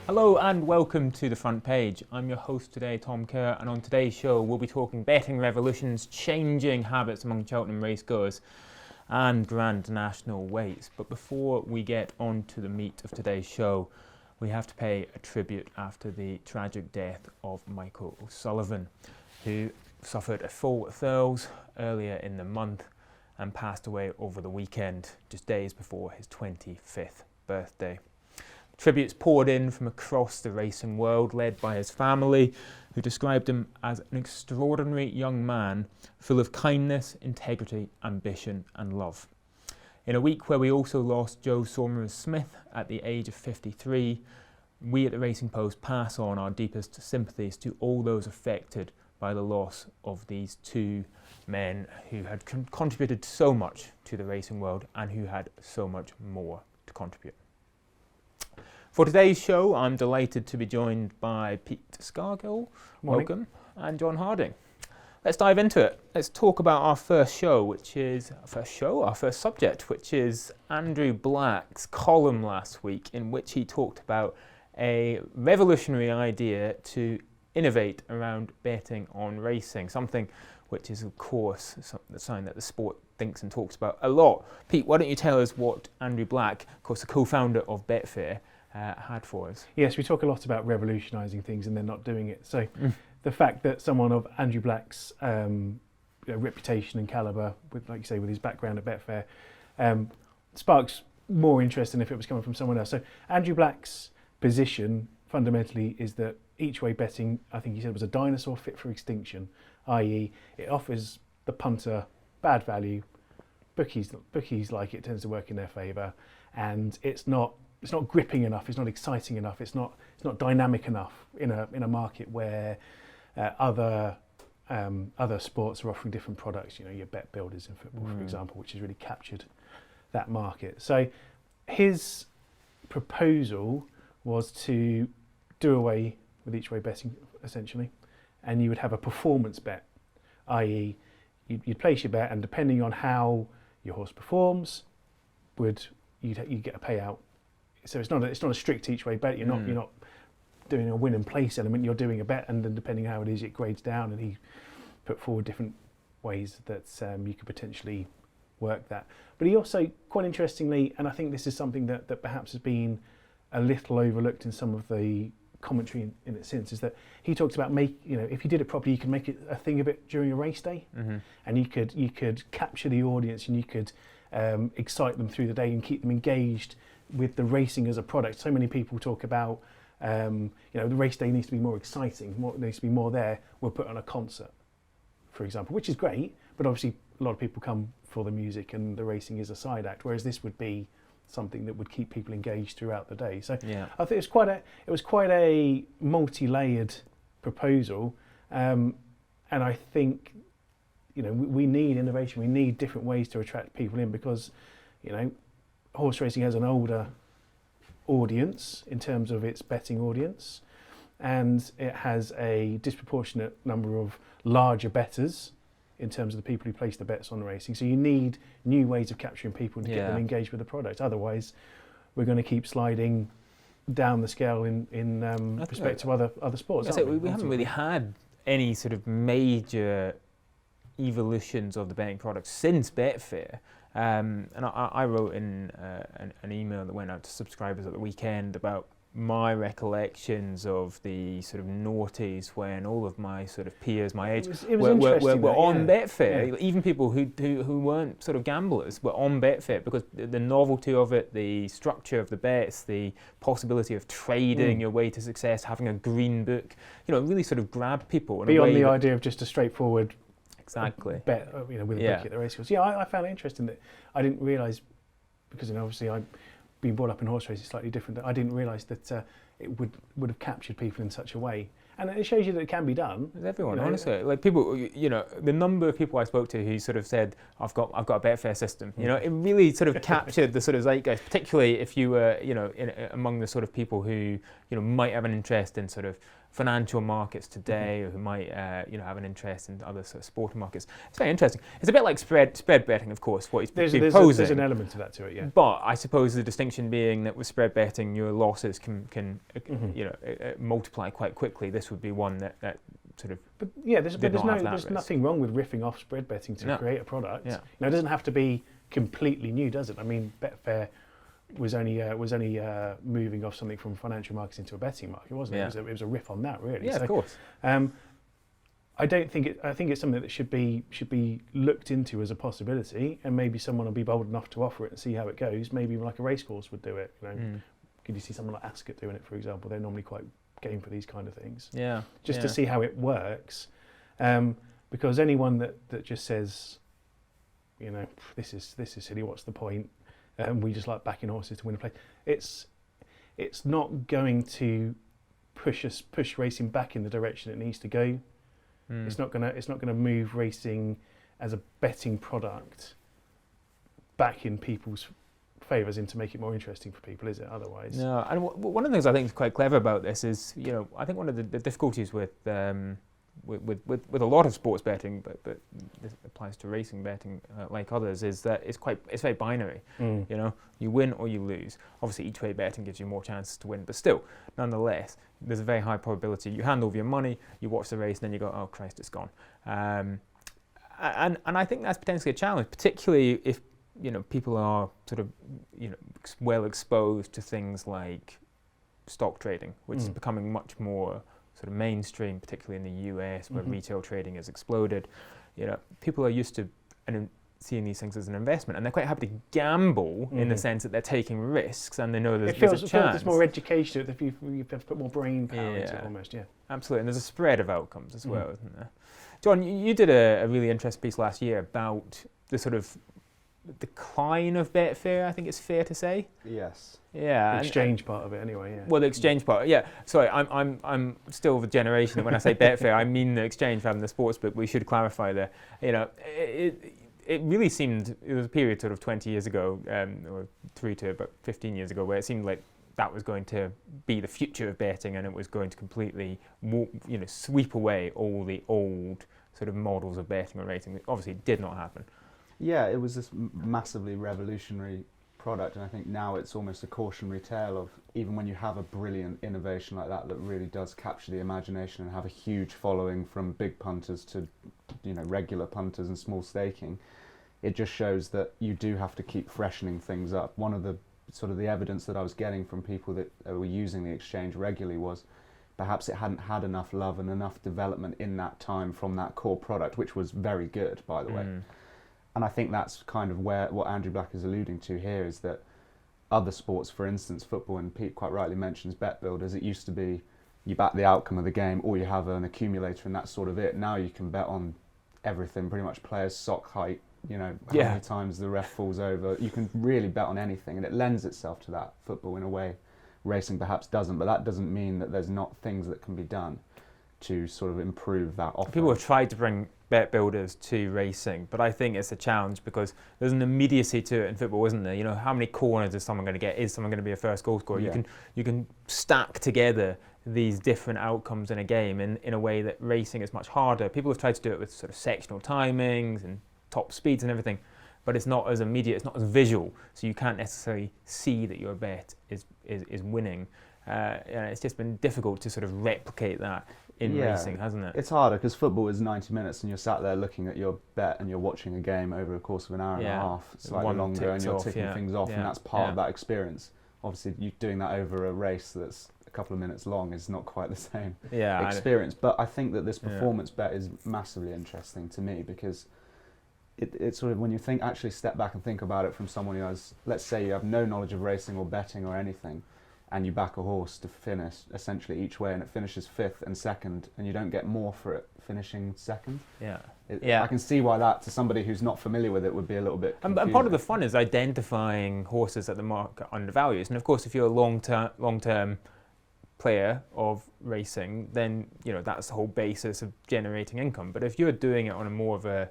Hello and welcome to The Front Page. I'm your host today, Tom Kerr, and on today's show we'll be talking betting revolutions, changing habits among Cheltenham racegoers and Grand National weights. But before we get on to the meat of today's show, we have to pay a tribute after the tragic death of Michael O'Sullivan, who suffered a fall at Thurles earlier in the month and passed away over the weekend, just days before his 25th birthday. Tributes poured in from across the racing world, led by his family, who described him as an extraordinary young man, full of kindness, integrity, ambition and love. In a week where we also lost Joe Somers-Smith at the age of 53, we at the Racing Post pass on our deepest sympathies to all those affected by the loss of these two men who had contributed so much to the racing world and who had so much more to contribute. For today's show, I'm delighted to be joined by Pete Scargill, welcome, and Jon Harding. Let's dive into it. Let's talk about our first subject, which is Andrew Black's column last week, in which he talked about a revolutionary idea to innovate around betting on racing, something which is, of course, something that the sport thinks and talks about a lot. Pete, why don't you tell us what Andrew Black, of course, the co-founder of Betfair, had for us? Yes, we talk a lot about revolutionising things and then not doing it. So the fact that someone of Andrew Black's reputation and calibre, with, like you say, with his background at Betfair, sparks more interest than if it was coming from someone else. So Andrew Black's position fundamentally is that each way betting, I think he said, was a dinosaur fit for extinction, i.e. it offers the punter bad value, bookies like it, tends to work in their favour, and it's not gripping enough, it's not exciting enough, it's not dynamic enough in a market where other sports are offering different products. You know, your bet builders in football, for example, which has really captured that market. So his proposal was to do away with each way betting, essentially, and you would have a performance bet, i.e. you'd place your bet, and depending on how your horse performs, you'd get a payout. So it's not a strict each way bet. You're not doing a win and place element. You're doing a bet, and then depending how it is, it grades down. And he put forward different ways that you could potentially work that. But he also, quite interestingly, and I think this is something that perhaps has been a little overlooked in some of the commentary in it since, is that he talks about if you did it properly, you could make it a thing of it during a race day, and you could capture the audience, and you could excite them through the day and keep them engaged with the racing as a product. So many people talk about the race day needs to be more exciting, there needs to be more there. We'll put on a concert, for example, which is great, but obviously a lot of people come for the music and the racing is a side act, whereas this would be something that would keep people engaged throughout the day. So yeah. I think it was quite a multi-layered proposal, and I think we need innovation. We need different ways to attract people in, because horse racing has an older audience in terms of its betting audience, and it has a disproportionate number of larger bettors in terms of the people who place the bets on racing. So you need new ways of capturing people to get them engaged with the product. Otherwise, we're going to keep sliding down the scale in respect to other sports. We haven't really had any sort of major evolutions of the betting product since Betfair. And I wrote in an email that went out to subscribers at the weekend about my recollections of the sort of noughties when all of my sort of peers my age were on Betfair. Yeah. Even people who weren't sort of gamblers were on Betfair, because the novelty of it, the structure of the bets, the possibility of trading your way to success, having a green book, really sort of grabbed people. Beyond the idea of just a straightforward bet, with a bookie at the racecourse. Yeah, I found it interesting that I didn't realise, because obviously I've been brought up in horse racing slightly different. I didn't realise that it would have captured people in such a way, and it shows you that it can be done. With everyone, honestly, like people, the number of people I spoke to who sort of said, "I've got a Betfair system." It really sort of captured the sort of zeitgeist, particularly if you were, among the sort of people who, might have an interest in sort of financial markets today, or who might have an interest in other sort of sporting markets. It's very interesting. It's a bit like spread betting, of course, what he's proposing. There's an element to that to it, yeah. But I suppose the distinction being that with spread betting, your losses can multiply quite quickly. This would be one that sort of. But yeah, there's nothing wrong with riffing off spread betting to create a product. Yeah. Now, it doesn't have to be completely new, does it? I mean, Betfair was only moving off something from financial markets into a betting market, wasn't it? Yeah. It was a riff on that, really. Yeah, so, of course. I think it's something that should be looked into as a possibility, and maybe someone will be bold enough to offer it and see how it goes. Maybe like a racecourse would do it. Could you see someone like Ascot doing it, for example? They're normally quite game for these kind of things. Yeah. Just to see how it works, because anyone that just says, this is silly. What's the point? We just like backing horses to win a place. It's not going to push racing back in the direction it needs to go. It's not gonna move racing as a betting product back in people's favours to make it more interesting for people, is it? Otherwise, no. And one of the things I think is quite clever about this is, I think one of the difficulties with a lot of sports betting, but this applies to racing betting like others, is that it's very binary. You win or you lose. Obviously, each way betting gives you more chances to win, but still, nonetheless, there's a very high probability. You hand over your money, you watch the race, and then you go, oh Christ, it's gone. And I think that's potentially a challenge, particularly if people are sort of well exposed to things like stock trading, which is becoming much more sort of mainstream, particularly in the US, where retail trading has exploded. People are used to seeing these things as an investment, and they're quite happy to gamble in the sense that they're taking risks and they know there's a chance. It feels there's more education. If you have to put more brain power into it, almost. Yeah, absolutely. And there's a spread of outcomes as well, isn't there? John, you did a really interesting piece last year about the sort of decline of Betfair, I think it's fair to say. Yes. Yeah. The exchange part of it, anyway. Yeah. Well, the exchange part. Yeah. Sorry, I'm still of the generation that when I say Betfair, I mean the exchange rather than the sportsbook. We should clarify there. It really seemed, it was a period sort of 20 years ago, or through to about 15 years ago, where it seemed like that was going to be the future of betting, and it was going to completely, sweep away all the old sort of models of betting and racing. Obviously, it did not happen. Yeah, it was this massively revolutionary product, and I think now it's almost a cautionary tale of, even when you have a brilliant innovation like that really does capture the imagination and have a huge following from big punters to regular punters and small staking, it just shows that you do have to keep freshening things up. One of the sort of the evidence that I was getting from people that were using the exchange regularly was perhaps it hadn't had enough love and enough development in that time from that core product, which was very good, by the way. And I think that's kind of what Andrew Black is alluding to here, is that other sports, for instance, football, and Pete quite rightly mentions bet builders, it used to be you back the outcome of the game, or you have an accumulator and that's sort of it. Now you can bet on everything, pretty much players' sock height, how many times the ref falls over. You can really bet on anything, and it lends itself to that. Football, in a way, racing perhaps doesn't, but that doesn't mean that there's not things that can be done to sort of improve that offer. People have tried to bring bet builders to racing, but I think it's a challenge because there's an immediacy to it in football, isn't there? How many corners is someone going to get? Is someone going to be a first goal scorer? Yeah. You can stack together these different outcomes in a game in a way that racing is much harder. People have tried to do it with sort of sectional timings and top speeds and everything, but it's not as immediate, it's not as visual, so you can't necessarily see that your bet is winning. It's just been difficult to sort of replicate that in racing, hasn't it? It's harder because football is 90 minutes and you're sat there looking at your bet and you're watching a game over a course of an hour and a half, slightly longer, and you're ticking things off, and that's part of that experience. Obviously, you doing that over a race that's a couple of minutes long is not quite the same experience. But I think that this performance bet is massively interesting to me because it's sort of, when you actually step back and think about it from someone who has, let's say you have no knowledge of racing or betting or anything, and you back a horse to finish essentially each way, and it finishes 5th and 2nd, and you don't get more for it finishing 2nd. I can see why that, to somebody who's not familiar with it, would be a little bit confusing. And part of the fun is identifying horses that the market undervalues. And of course, if you're a long-term player of racing, then that's the whole basis of generating income. But if you're doing it on a more of a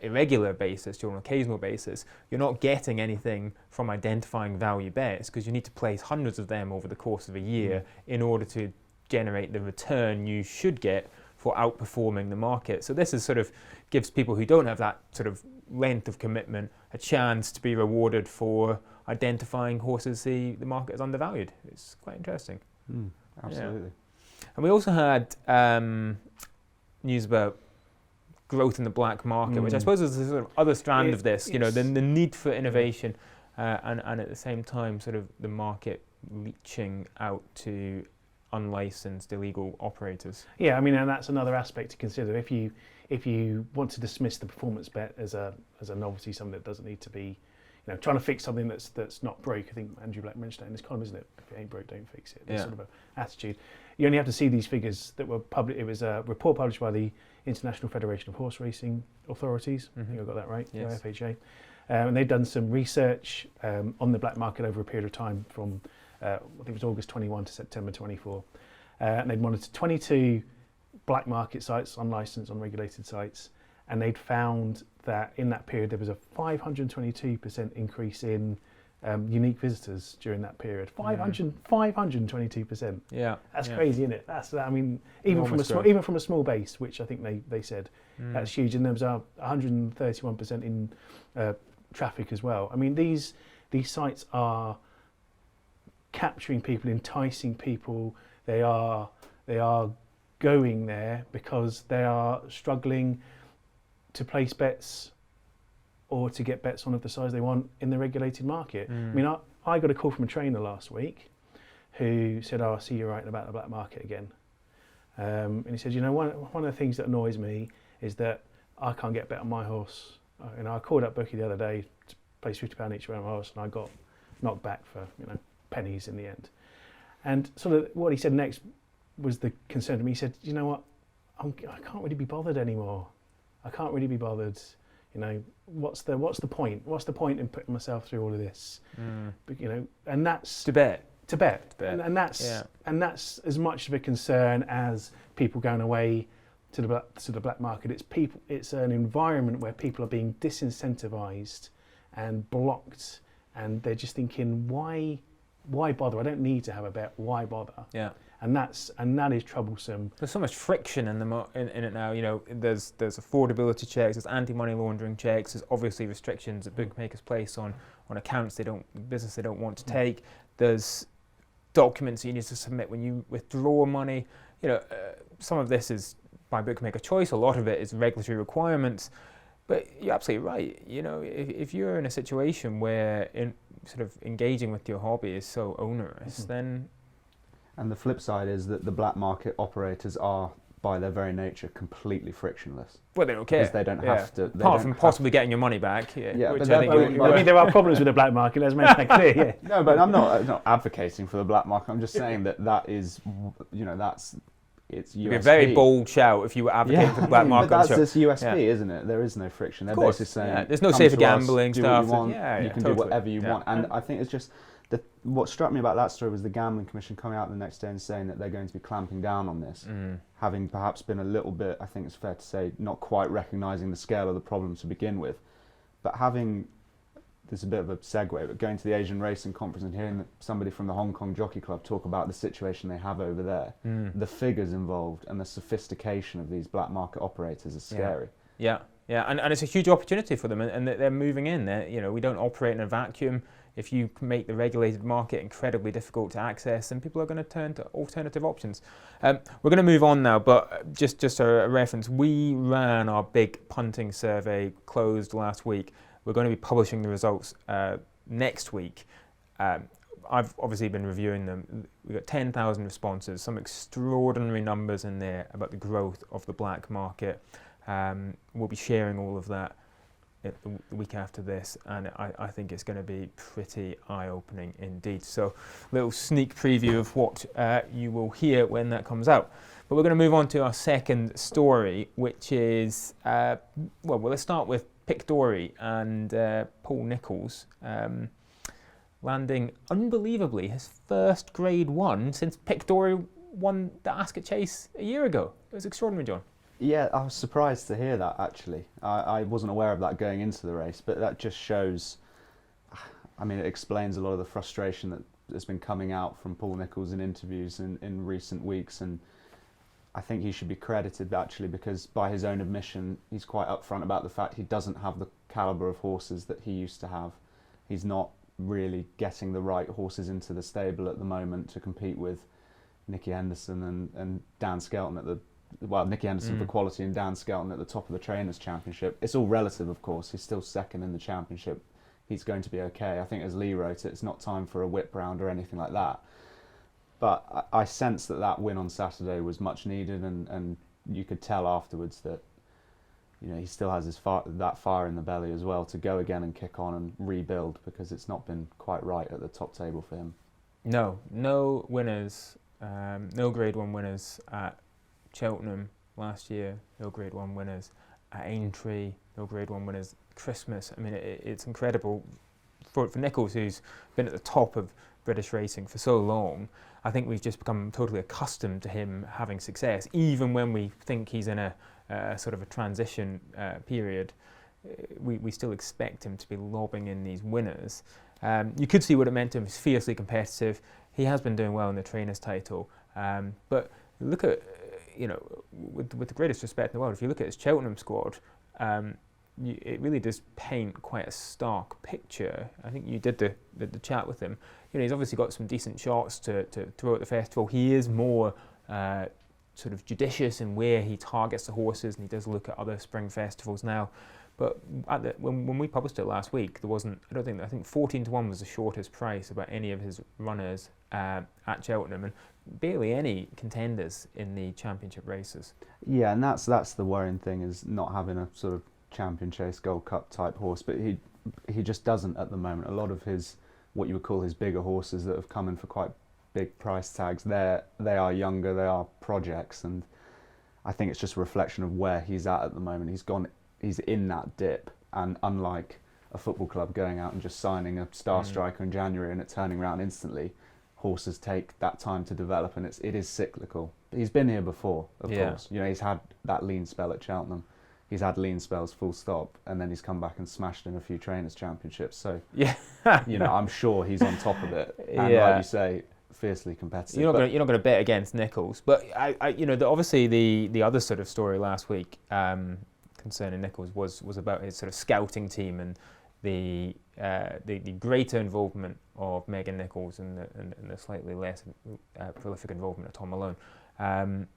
irregular basis, you're on an occasional basis, you're not getting anything from identifying value bets because you need to place hundreds of them over the course of a year in order to generate the return you should get for outperforming the market. So this is sort of gives people who don't have that sort of length of commitment a chance to be rewarded for identifying horses the market is undervalued. It's quite interesting. Absolutely. Yeah. And we also had news about growth in the black market, which I suppose is the sort of other strand of this, you know, the need for innovation and at the same time sort of the market reaching out to unlicensed illegal operators. Yeah, I mean, and that's another aspect to consider. If you want to dismiss the performance bet as a novelty, something that doesn't need to be, you know, trying to fix something that's not broke. I think Andrew Black mentioned that in his column, isn't it? If it ain't broke, don't fix it. There's sort of an attitude. You only have to see these figures that were published. It was a report published by the International Federation of Horse Racing Authorities. I think I got that right. Yes. FHA. And they've done some research on the black market over a period of time from I think it was August 21 to September 24. And they'd monitored 22 black market sites, unlicensed, unregulated sites, and they'd found that in that period there was a 522% increase in unique visitors during that period. 522%. Yeah, that's crazy, isn't it? I mean, even from a small base, which I think they said that's huge. And there was 131% in traffic as well. I mean, these sites are capturing people, enticing people. They are going there because they are struggling to place bets or to get bets on of the size they want in the regulated market. I mean, I got a call from a trainer last week who said, "Oh, I see you're writing about the black market again." And he said, "You know, one of the things that annoys me is that I can't get a bet on my horse. You know, I called up Bookie the other day to place £50 each way on my horse, and I got knocked back for, you know, pennies in the end." And sort of what he said next was the concern to me. He said, "You know what? I can't really be bothered anymore. I can't really be bothered. You know, what's the point? What's the point in putting myself through all of this? But, you know, and that's to bet. And that's as much of a concern as people going away to the black market. It's an environment where people are being disincentivized and blocked, and they're just thinking, why bother? I don't need to have a bet. Why bother?" Yeah. And that is troublesome. There's so much friction in it now. You know, there's affordability checks, there's anti-money laundering checks, there's obviously restrictions that bookmakers place on accounts they don't want to take. There's documents you need to submit when you withdraw money. You know, some of this is by bookmaker choice. A lot of it is regulatory requirements. But you're absolutely right. You know, if you're in a situation where sort of engaging with your hobby is so onerous, then. And the flip side is that the black market operators are, by their very nature, completely frictionless. Well, they don't care. Because they don't have to. Apart from possibly getting your money back. Yeah, which but I think I mean, there are problems with the black market, let's make that clear. Yeah. No, but I'm not advocating for the black market. I'm just saying that is, you know, that's its USP. It'd be a very bold shout if you were advocating for the black market. But that's its USP, isn't it? There is no friction. They're basically saying, there's no safer gambling do stuff. What you want, you can do whatever you want. And I think it's just what struck me about that story was the Gambling Commission coming out the next day and saying that they're going to be clamping down on this, having perhaps been a little bit, I think it's fair to say, not quite recognising the scale of the problem to begin with, but having, this is a bit of a segue, but going to the Asian Racing Conference and hearing somebody from the Hong Kong Jockey Club talk about the situation they have over there, the figures involved and the sophistication of these black market operators is scary. Yeah, and it's a huge opportunity for them, and they're moving in. You know, we don't operate in a vacuum. If you make the regulated market incredibly difficult to access, then people are going to turn to alternative options. We're going to move on now, but just a reference, we ran our big punting survey, closed last week. We're going to be publishing the results next week. I've obviously been reviewing them. We've got 10,000 responses, some extraordinary numbers in there about the growth of the black market. We'll be sharing all of that the week after this, and I think it's going to be pretty eye-opening indeed. So, little sneak preview of what you will hear when that comes out. But we're going to move on to our second story, which is, let's start with Pic D'Orhy and Paul Nicholls landing, unbelievably, his first Grade 1 since Pic D'Orhy won the Ascot Chase a year ago. It was extraordinary, John. Yeah, I was surprised to hear that, actually. I wasn't aware of that going into the race, but that just shows, I mean, it explains a lot of the frustration that has been coming out from Paul Nicholls in interviews in recent weeks, and I think he should be credited actually, because by his own admission, he's quite upfront about the fact he doesn't have the calibre of horses that he used to have. He's not really getting the right horses into the stable at the moment to compete with Nicky Henderson and Dan Skelton at the, well, Nicky Henderson for quality and Dan Skelton at the top of the Trainers' Championship. It's all relative, of course. He's still second in the Championship. He's going to be okay. I think, as Lee wrote it, it's not time for a whip round or anything like that. But I sense that win on Saturday was much needed, and you could tell afterwards that, you know, he still has that fire in the belly as well to go again and kick on and rebuild, because it's not been quite right at the top table for him. No winners, no Grade 1 winners at Cheltenham last year, no Grade 1 winners at Aintree, no Grade 1 winners at Christmas. I mean, it's incredible for Nicholls, who's been at the top of British racing for so long. I think we've just become totally accustomed to him having success, even when we think he's in a sort of a transition period. We still expect him to be lobbing in these winners. You could see what it meant to him. He's fiercely competitive. He has been doing well in the Trainers' title. But look at, you know, with the greatest respect in the world, if you look at his Cheltenham squad, it really does paint quite a stark picture. I think you did the chat with him. You know, he's obviously got some decent shots to throw at the festival. He is more sort of judicious in where he targets the horses, and he does look at other spring festivals now. But when we published it last week, there wasn't, I think 14-1 was the shortest price about any of his runners at Cheltenham, and barely any contenders in the championship races. Yeah, and that's the worrying thing, is not having a sort of Champion Chase Gold Cup type horse, but he just doesn't at the moment. A lot of his, what you would call his bigger horses that have come in for quite big price tags, they are younger, they are projects, and I think it's just a reflection of where he's at the moment. He's in that dip, and unlike a football club going out and just signing a star striker in January and it turning around instantly, horses take that time to develop, and it is cyclical. He's been here before, of course. You know, he's had that lean spell at Cheltenham. He's had lean spells, full stop, and then he's come back and smashed in a few Trainers' Championships. So, you know, I'm sure he's on top of it. And like you say, fiercely competitive. You're not going to bet against Nicholls, but I you know, obviously the other sort of story last week concerning Nicholls was about his sort of scouting team and the greater involvement of Megan Nicholls and the slightly less prolific involvement of Tom Malone.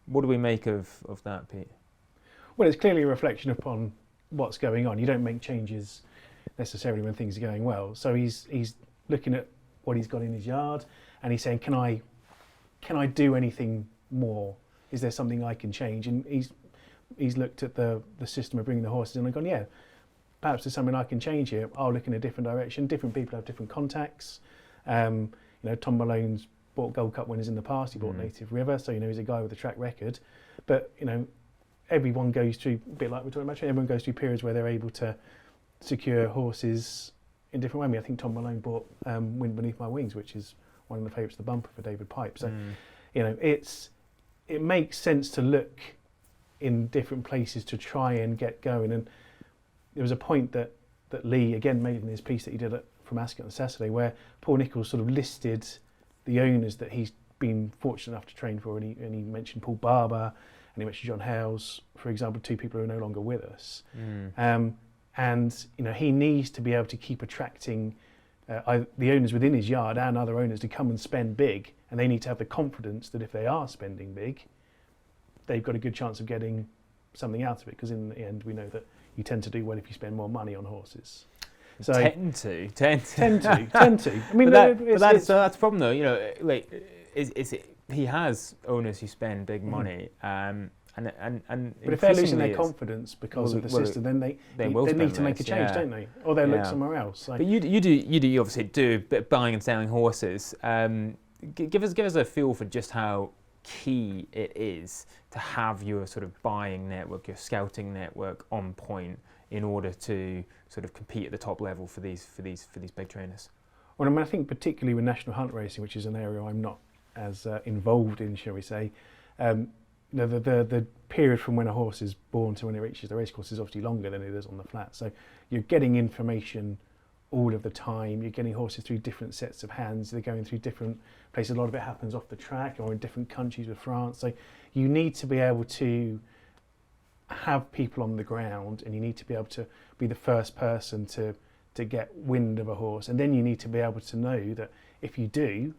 What do we make of that, Pete? Well, it's clearly a reflection upon what's going on. You don't make changes necessarily when things are going well. So he's looking at what he's got in his yard, and he's saying, can I do anything more? Is there something I can change? And he's looked at the system of bringing the horses in and gone, yeah, perhaps there's something I can change here. I'll look in a different direction. Different people have different contacts. You know, Tom Malone's bought Gold Cup winners in the past. He bought Native River, so you know he's a guy with a track record. But you know, everyone goes through, a bit like we're talking about, everyone goes through periods where they're able to secure horses in different ways. I mean, I think Tom Malone bought Wind Beneath My Wings, which is one of the favourites of the bumper for David Pipe. So, you know, it makes sense to look in different places to try and get going. And there was a point that Lee, again, made in his piece that he did from Ascot on Saturday, where Paul Nicholls sort of listed the owners that he's been fortunate enough to train for, and he mentioned Paul Barber, and he mentioned John Hales, for example, two people who are no longer with us. And you know, he needs to be able to keep attracting the owners within his yard and other owners to come and spend big, and they need to have the confidence that if they are spending big, they've got a good chance of getting something out of it, because in the end we know that you tend to do well if you spend more money on horses. So tend to. I mean, that's the problem, though. You know, like, he has owners who spend big money, and but if they're losing their confidence because of the system, then they need to make a change, don't they? Or they'll look somewhere else. So. But you obviously do a bit of buying and selling horses. Give us a feel for just how key it is to have your sort of buying network, your scouting network on point in order to sort of compete at the top level for these big trainers. Well, I mean, I think particularly with national hunt racing, which is an area I'm not as involved in, shall we say, the period from when a horse is born to when it reaches the racecourse is obviously longer than it is on the flat. So you're getting information all of the time. You're getting horses through different sets of hands. They're going through different places. A lot of it happens off the track or in different countries with France. So you need to be able to have people on the ground, and you need to be able to be the first person to get wind of a horse. And then you need to be able to know that if you do,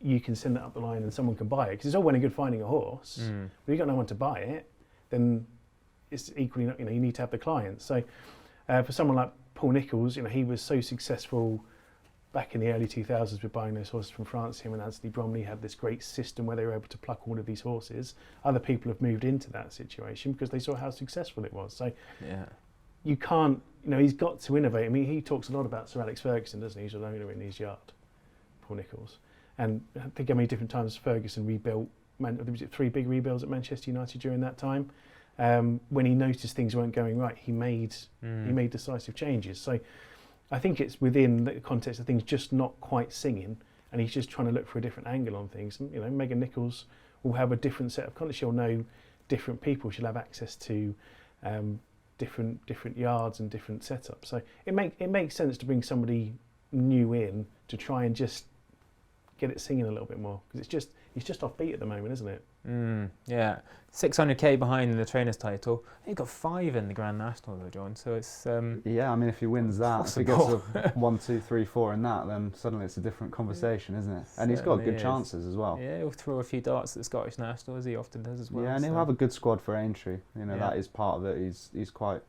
you can send it up the line and someone can buy it. Because it's all well and good finding a horse, but if you've got no one to buy it, then it's equally not, you need to have the clients. So for someone like Paul Nicholls, he was so successful back in the early 2000s with buying those horses from France. Him and Anthony Bromley had this great system where they were able to pluck all of these horses. Other people have moved into that situation because they saw how successful it was. So you can't, he's got to innovate. I mean, he talks a lot about Sir Alex Ferguson, doesn't he? He's an owner in his yard, Paul Nicholls. And I think how many different times Ferguson rebuilt, was it 3 big rebuilds at Manchester United during that time? When he noticed things weren't going right, he made decisive changes. So I think it's within the context of things just not quite singing, and he's just trying to look for a different angle on things. And Megan Nicholls will have a different set of content. She'll know different people. She'll have access to different yards and different setups. So it makes sense to bring somebody new in to try and just get it singing a little bit more, because he's just offbeat at the moment, isn't it? Yeah, 600k behind the trainer's title. He got 5 in the Grand National though, John. So it's yeah. I mean, if he wins that, if he gets a 1, 2, 3, 4 in that, then suddenly it's a different conversation, isn't it? And he's got good chances as well. Yeah, he'll throw a few darts at the Scottish National, as he often does as well. Yeah, and he'll have a good squad for Aintree. That is part of it. He's quite.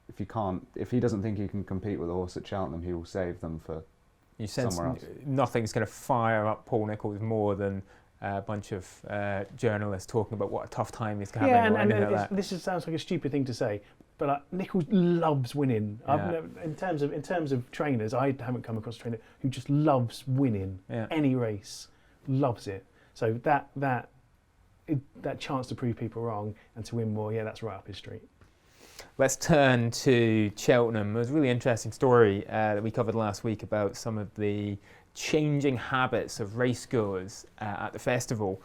If he doesn't think he can compete with a horse at Cheltenham, he will save them for. You sense somewhere else. Nothing's going to fire up Paul Nicholls more than a bunch of journalists talking about what a tough time he's having. Yeah, and this sounds like a stupid thing to say, but Nicholls loves winning. Yeah. In terms of trainers, I haven't come across a trainer who just loves winning any race, loves it. So that chance to prove people wrong and to win more, that's right up his street. Let's turn to Cheltenham. It was a really interesting story that we covered last week about some of the changing habits of racegoers at the festival,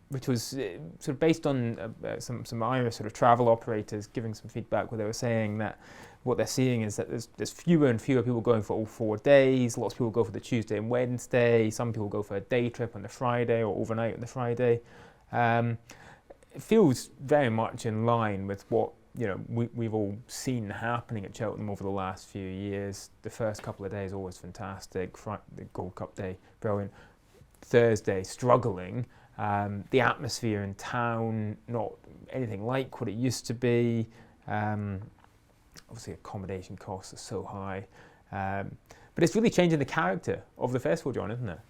which was sort of based on some Irish sort of travel operators giving some feedback where they were saying that what they're seeing is that there's fewer and fewer people going for all 4 days. Lots of people go for the Tuesday and Wednesday. Some people go for a day trip on the Friday or overnight on the Friday. It feels very much in line with what we've all seen happening at Cheltenham over the last few years. The first couple of days always fantastic. The Gold Cup day, brilliant. Thursday, struggling. The atmosphere in town, not anything like what it used to be. Obviously, accommodation costs are so high. But it's really changing the character of the festival, John, isn't it?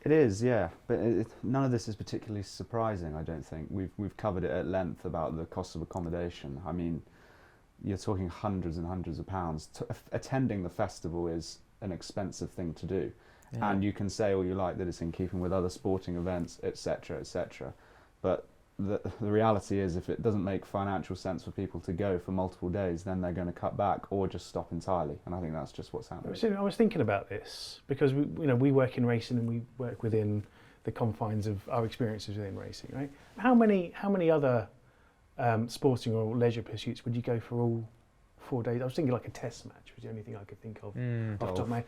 It is, yeah, but none of this is particularly surprising, I don't think. We've covered it at length about the cost of accommodation. I mean, you're talking hundreds and hundreds of pounds. Attending the festival is an expensive thing to do. Yeah. And you can say all you like that it's in keeping with other sporting events, etc., etc. But the reality is, if it doesn't make financial sense for people to go for multiple days, then they're going to cut back or just stop entirely. And I think that's just what's happening. I was thinking about this because we work in racing and we work within the confines of our experiences within racing, right? How many other sporting or leisure pursuits would you go for all 4 days? I was thinking like a test match was the only thing I could think of off the top of my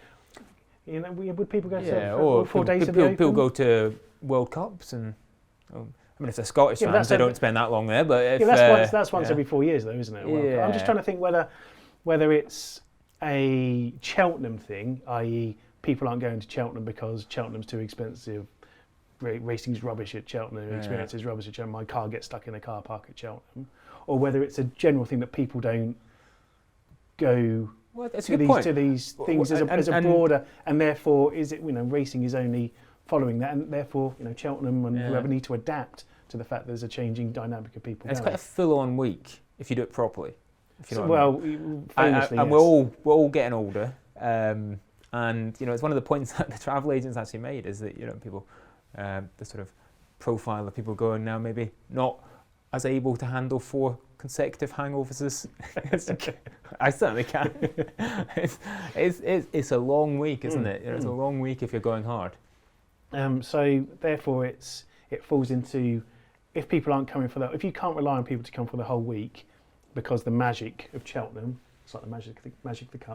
head. Would people go for 4 days of the Open? People go to World Cups and. I mean, if they're Scottish fans, they don't spend that long there. But if, that's once every 4 years, though, isn't it? Well, I'm just trying to think whether it's a Cheltenham thing, i.e., people aren't going to Cheltenham because Cheltenham's too expensive, racing's rubbish at Cheltenham, experience is rubbish at Cheltenham, my car gets stuck in a car park at Cheltenham, or whether it's a general thing that people don't go to these things as a broader, and therefore is it racing is only following that, and therefore Cheltenham and whoever need to adapt to the fact there's a changing dynamic of people. It's quite a full-on week if you do it properly. And we're all getting older, and it's one of the points that the travel agents actually made is that people, the sort of profile of people going now maybe not as able to handle 4 consecutive hangovers as I certainly can. It's a long week, isn't it? It's a long week if you're going hard. So therefore, it falls into, if you can't rely on people to come for the whole week, because the magic of Cheltenham It's like the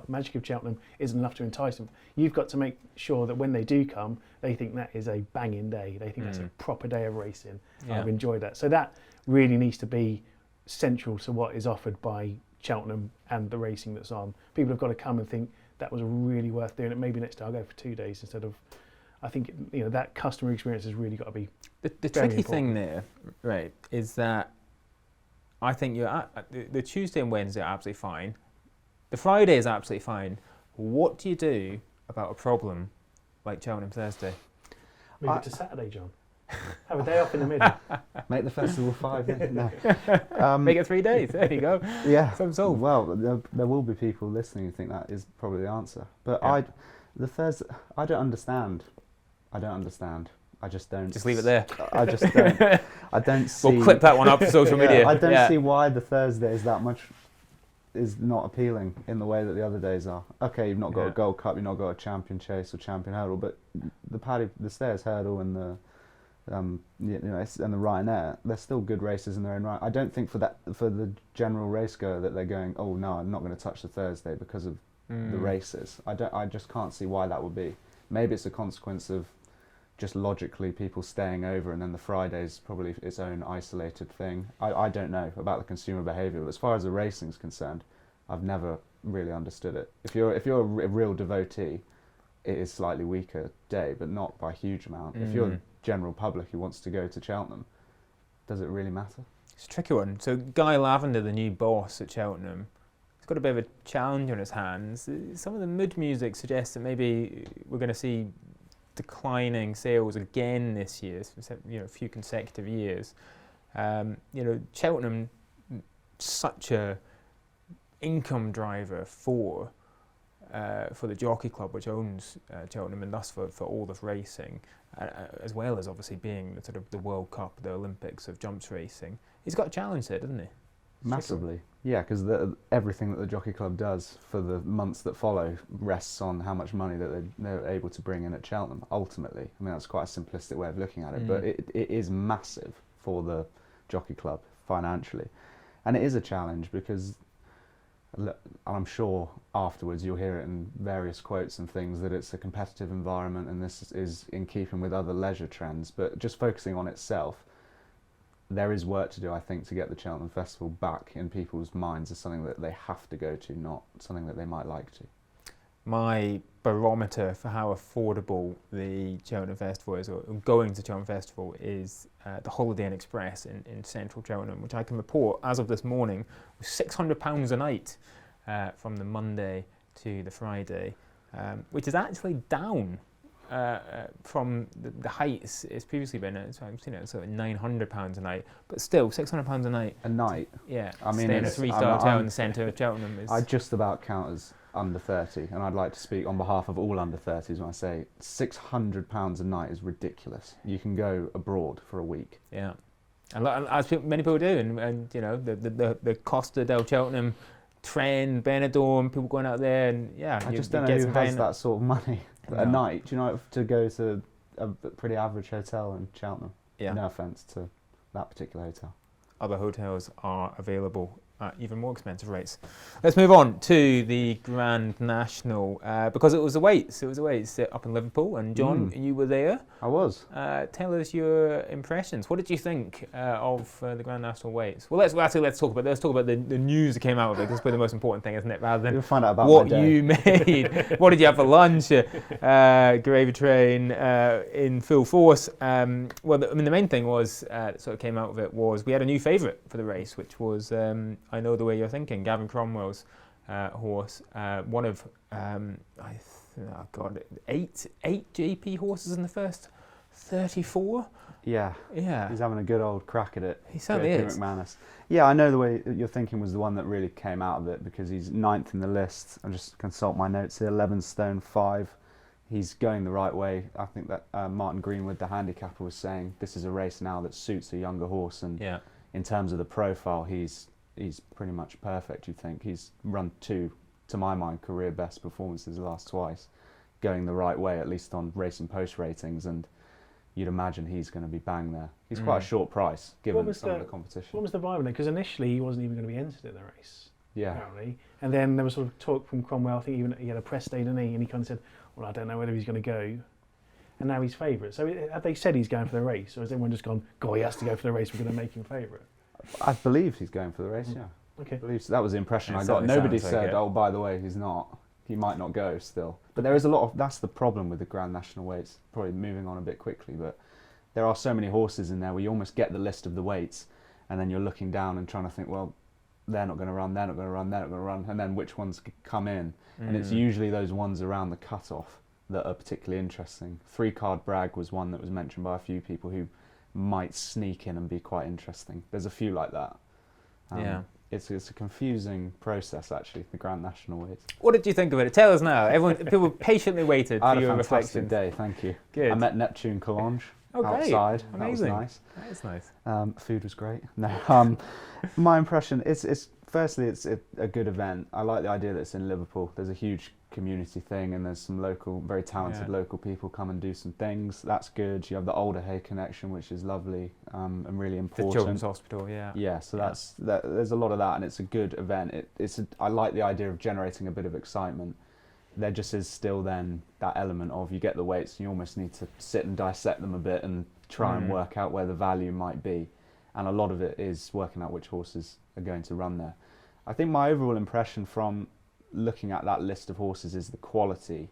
magic of Cheltenham isn't enough to entice them. You've got to make sure that when they do come, they think that is a banging day. They think that's a proper day of racing. Yeah. I've enjoyed that. So that really needs to be central to what is offered by Cheltenham and the racing that's on. People have got to come and think that was really worth doing it. Maybe next time I'll go for 2 days instead of. I think that customer experience has really got to be. The tricky thing there, right, is that I think the Tuesday and Wednesday are absolutely fine. The Friday is absolutely fine. What do you do about a problem like Cheltenham Thursday? Move it to Saturday, John. Have a day off in the middle. Make the festival 5 days. No. Make it 3 days. There you go. Yeah. Problem solved. Well, there will be people listening who think that is probably the answer. But Yeah. I don't understand. I just don't. Just leave it there. I just don't. I don't see. We'll clip that one up for social media. I don't see why the Thursday is not appealing in the way that the other days are. Okay, you've not got a Gold Cup, you've not got a Champion Chase or Champion Hurdle, but the Stairs Hurdle and the and the Ryanair, they're still good races in their own right. I don't think for the general racegoer that they're going, oh no, I'm not going to touch the Thursday because of the races. I just can't see why that would be. Maybe it's a consequence of just logically people staying over, and then the Friday's probably its own isolated thing. I don't know about the consumer behaviour, but as far as the racing's concerned, I've never really understood it. If you're a real devotee, it is slightly weaker day, but not by a huge amount. If you're a general public who wants to go to Cheltenham, does it really matter? It's a tricky one. So Guy Lavender, the new boss at Cheltenham, he's got a bit of a challenge on his hands. Some of the mood music suggests that maybe we're going to see declining sales again this year, a few consecutive years. Cheltenham, such a income driver for the Jockey Club, which owns Cheltenham, and thus for all of racing, as well as obviously being the sort of the World Cup, the Olympics of jumps racing. He's got a challenge there, doesn't he? Massively, yeah, because everything that the Jockey Club does for the months that follow rests on how much money that they're able to bring in at Cheltenham, ultimately. I mean, that's quite a simplistic way of looking at it, but it is massive for the Jockey Club financially. And it is a challenge because, I'm sure afterwards you'll hear it in various quotes and things, that it's a competitive environment and this is in keeping with other leisure trends, but just focusing on itself, there is work to do, I think, to get the Cheltenham Festival back in people's minds as something that they have to go to, not something that they might like to. My barometer for how affordable the Cheltenham Festival is, or going to Cheltenham Festival, is the Holiday Inn Express in central Cheltenham, which I can report, as of this morning, was £600 a night from the Monday to the Friday, which is actually down from the heights. It's previously been sort of £900 a night, but still £600 a night. A night? Yeah. I mean, staying in a 3-star hotel in the centre of Cheltenham is. I just about count as under 30, and I'd like to speak on behalf of all under 30s when I say £600 a night is ridiculous. You can go abroad for a week. Yeah, and as many people do, and the Costa del Cheltenham trend, Benidorm, people going out there, and I just don't know who has that sort of money. A night, do you know, to go to a pretty average hotel in Cheltenham? Yeah. No offence to that particular hotel. Other hotels are available at even more expensive rates. Let's move on to the Grand National, because it was the weights. It was the weights up in Liverpool, and John, you were there. I was. Tell us your impressions. What did you think of the Grand National weights? Well, let's talk about the news that came out of it. That's probably the most important thing, isn't it? Rather than You'll find out about what my day. you made. What did you have for lunch? Gravy train in full force. The main thing was that sort of came out of it was we had a new favourite for the race, which was I Know the Way You're Thinking, Gavin Cromwell's horse, one of 8 JP horses in the first 34. Yeah. He's having a good old crack at it. He certainly is. McManus. Yeah, I Know the Way You're Thinking was the one that really came out of it because he's 9th in the list. I'll just consult my notes here. 11 stone 5. He's going the right way. I think that Martin Greenwood, the handicapper, was saying this is a race now that suits a younger horse, and in terms of the profile, he's pretty much perfect. You think he's run 2, to my mind, career best performances the last twice, going the right way, at least on Racing Post ratings, and you'd imagine he's going to be bang there. He's quite a short price given some of the competition. What was the vibe then? Because initially he wasn't even going to be entered in the race. Yeah. apparently. And then there was sort of talk from Cromwell, I think even he had a press day, didn't he? And he kind of said, well, I don't know whether he's going to go. And now he's favourite. So have they said he's going for the race? Or has everyone just gone, God, he has to go for the race, we're going to make him favourite? I believe he's going for the race, yeah. Okay. I believe so. That was the impression It I got. certainly Nobody sounds like said, it. oh, by the way, he's not. He might not go still. But there is a lot of, that's the problem with the Grand National weights, probably moving on a bit quickly, but there are so many horses in there where you almost get the list of the weights and then you're looking down and trying to think, well, they're not going to run, they're not going to run, they're not going to run, and then which ones come in. And it's usually those ones around the cut-off that are particularly interesting. 3-card Bragg was one that was mentioned by a few people who might sneak in and be quite interesting. There's a few like that. Yeah. It's a confusing process, actually, the Grand National weights. What did you think of it? Tell us now. People patiently waited I for had a your fantastic reflections. day, thank you. Good. I met Neptune Collonge Oh, great. outside. Amazing. That was That is nice. nice. Food was great. No, my impression is firstly it's a good event. I like the idea that it's in Liverpool. There's a huge community thing, and there's some local, very talented local people come and do some things. That's good. You have the Older Hay connection, which is lovely and really The important. Children's Hospital, yeah. Yeah, so there's a lot of that, and it's a good event. I like the idea of generating a bit of excitement. There just is still then that element of you get the weights and you almost need to sit and dissect them a bit and try and work out where the value might be. And a lot of it is working out which horses are going to run there. I think my overall impression from looking at that list of horses is the quality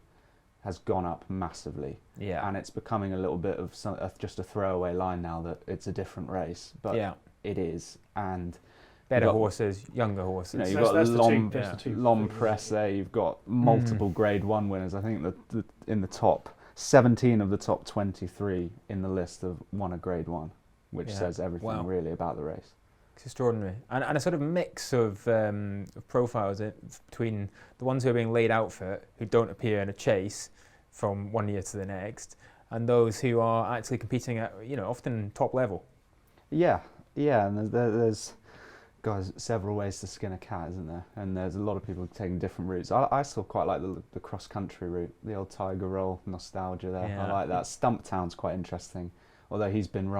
has gone up massively. Yeah. And it's becoming a little bit of just a throwaway line now that it's a different race, but it is. And Better you've got- horses, younger horses. you know, you've That's- got that's the Lom, two- that's the two Lom things, Press isn't there, you've got multiple Grade 1 winners. I think that in the top 17 of the top 23 in the list have won a Grade 1, which says everything really about the race. It's extraordinary. And a sort of mix of profiles between the ones who are being laid out for it, who don't appear in a chase from one year to the next, and those who are actually competing at, often top level. Yeah, and there's guys, several ways to skin a cat, isn't there? And there's a lot of people taking different routes. I still quite like the cross-country route, the old Tiger Roll nostalgia there. Yeah. I like that. Stumptown's quite interesting, although he's been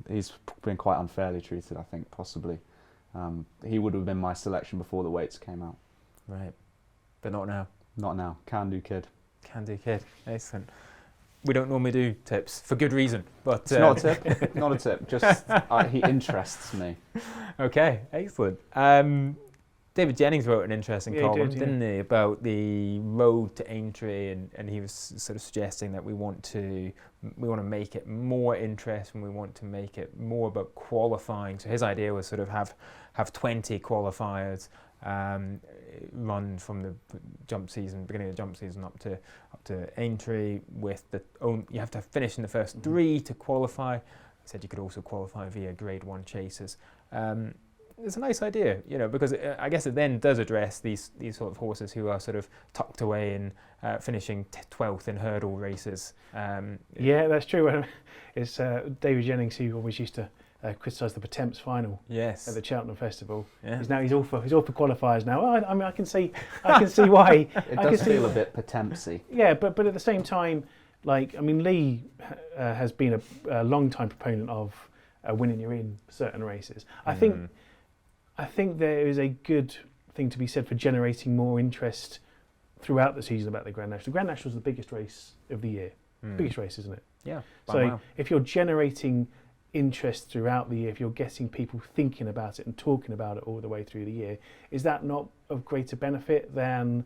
he's been quite unfairly treated, I think, possibly. He would have been my selection before the weights came out. Right. But not now. Not now. Can do, kid. Can do, kid. Excellent. We don't normally do tips, for good reason. But It's not a tip. Not a tip. Just he interests me. Okay, excellent. David Jennings wrote an interesting column, didn't he, about the road to Aintree, and he was sort of suggesting that we want to make it more interesting. We want to make it more about qualifying. So his idea was sort of have 20 qualifiers run from the beginning of the jump season up to Aintree. You have to finish in the first 3 to qualify. He said you could also qualify via Grade 1 chases. It's a nice idea, because I guess it then does address these sort of horses who are sort of tucked away in finishing 12th in hurdle races. Yeah, that's true. It's David Jennings who always used to criticise the Pertemps final Yes. at the Cheltenham Festival. Yeah. He's all for qualifiers now. I mean, I can see why. It does feel a bit Pertempsy. Yeah, but at the same time, Lee has been a long time proponent of winning you're in certain races. I think there is a good thing to be said for generating more interest throughout the season about the Grand National. The Grand National is the biggest race of the year. Biggest race, isn't it? Yeah. So if you're generating interest throughout the year, if you're getting people thinking about it and talking about it all the way through the year, is that not of greater benefit than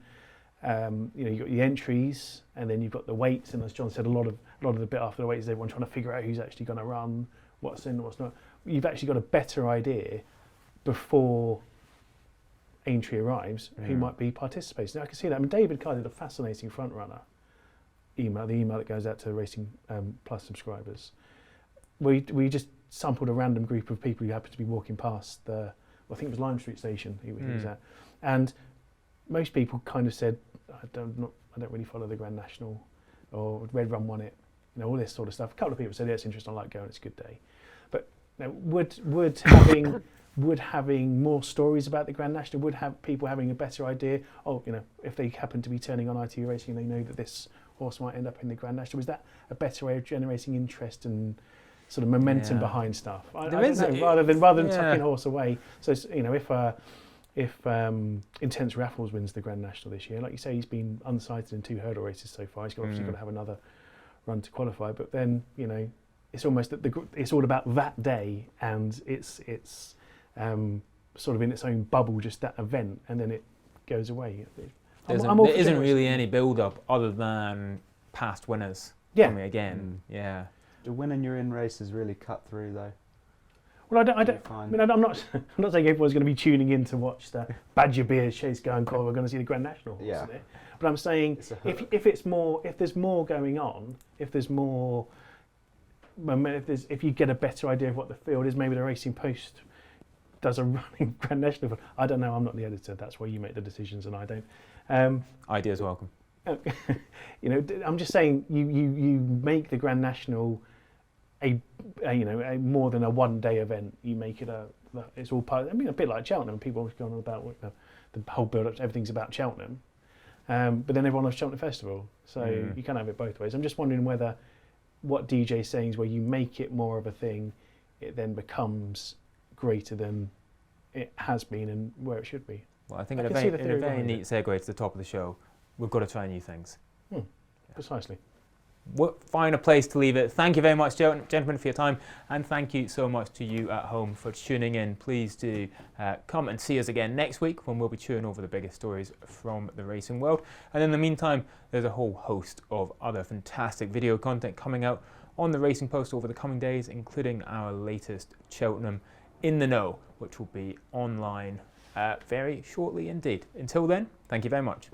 you've got the entries and then you've got the weights, and as John said, a lot of the bit after the weights is everyone trying to figure out who's actually going to run, what's in, what's not. You've actually got a better idea before Aintree arrives who might be participating. Now, I can see that. I mean, David Carr did a fascinating front runner email, the email that goes out to Racing Plus subscribers. We just sampled a random group of people who happened to be walking past I think it was Lime Street Station he was at, and most people kind of said, I don't really follow the Grand National, or Red Run won it, all this sort of stuff. A couple of people said, yeah, it's interesting, I like going, it's a good day. But would having more stories about the Grand National, would have people having a better idea, if they happen to be turning on ITV Racing, they know that this horse might end up in the Grand National. Is that a better way of generating interest and sort of momentum Yeah. behind stuff. I There don't is know, a- rather than yeah. tucking a horse away. So if Intense Raffles wins the Grand National this year, like you say, he's been unsighted in 2 hurdle races so far. He's obviously got to have another run to qualify. But then it's almost that it's all about that day, and it's sort of in its own bubble, just that event, and then it goes away. There for isn't generous. really any build-up other than past winners Yeah. coming again. Yeah. Do winning your in races really cut through though? Well, I don't. Do you find- I'm not. I'm not saying everyone's going to be tuning in to watch the Badger Beers chase go and call. We're going to see the Grand National horse Yeah. in it. But I'm saying It's a if it's more, if there's more going on, if there's more, if you get a better idea of what the field is, maybe the Racing Post does a running Grand National. I don't know. I'm not the editor. That's why you make the decisions, and I don't. Ideas welcome. I'm just saying you make the Grand National a more than a one-day event. You make it it's all part. I mean, a bit like Cheltenham. People always go on about the whole build-up. Everything's about Cheltenham, but then everyone loves Cheltenham Festival. So you can't have it both ways. I'm just wondering whether what DJ's saying is where you make it more of a thing, it then becomes greater than it has been and where it should be. Well, I think I in a can see the very theory neat behind segue to the top of the show, we've got to try new things. Precisely. What finer place to leave it. Thank you very much, gentlemen, for your time, and thank you so much to you at home for tuning in. Please do come and see us again next week when we'll be chewing over the biggest stories from the racing world. And in the meantime, there's a whole host of other fantastic video content coming out on the Racing Post over the coming days, including our latest Cheltenham In the Know, which will be online very shortly indeed. Until then, thank you very much.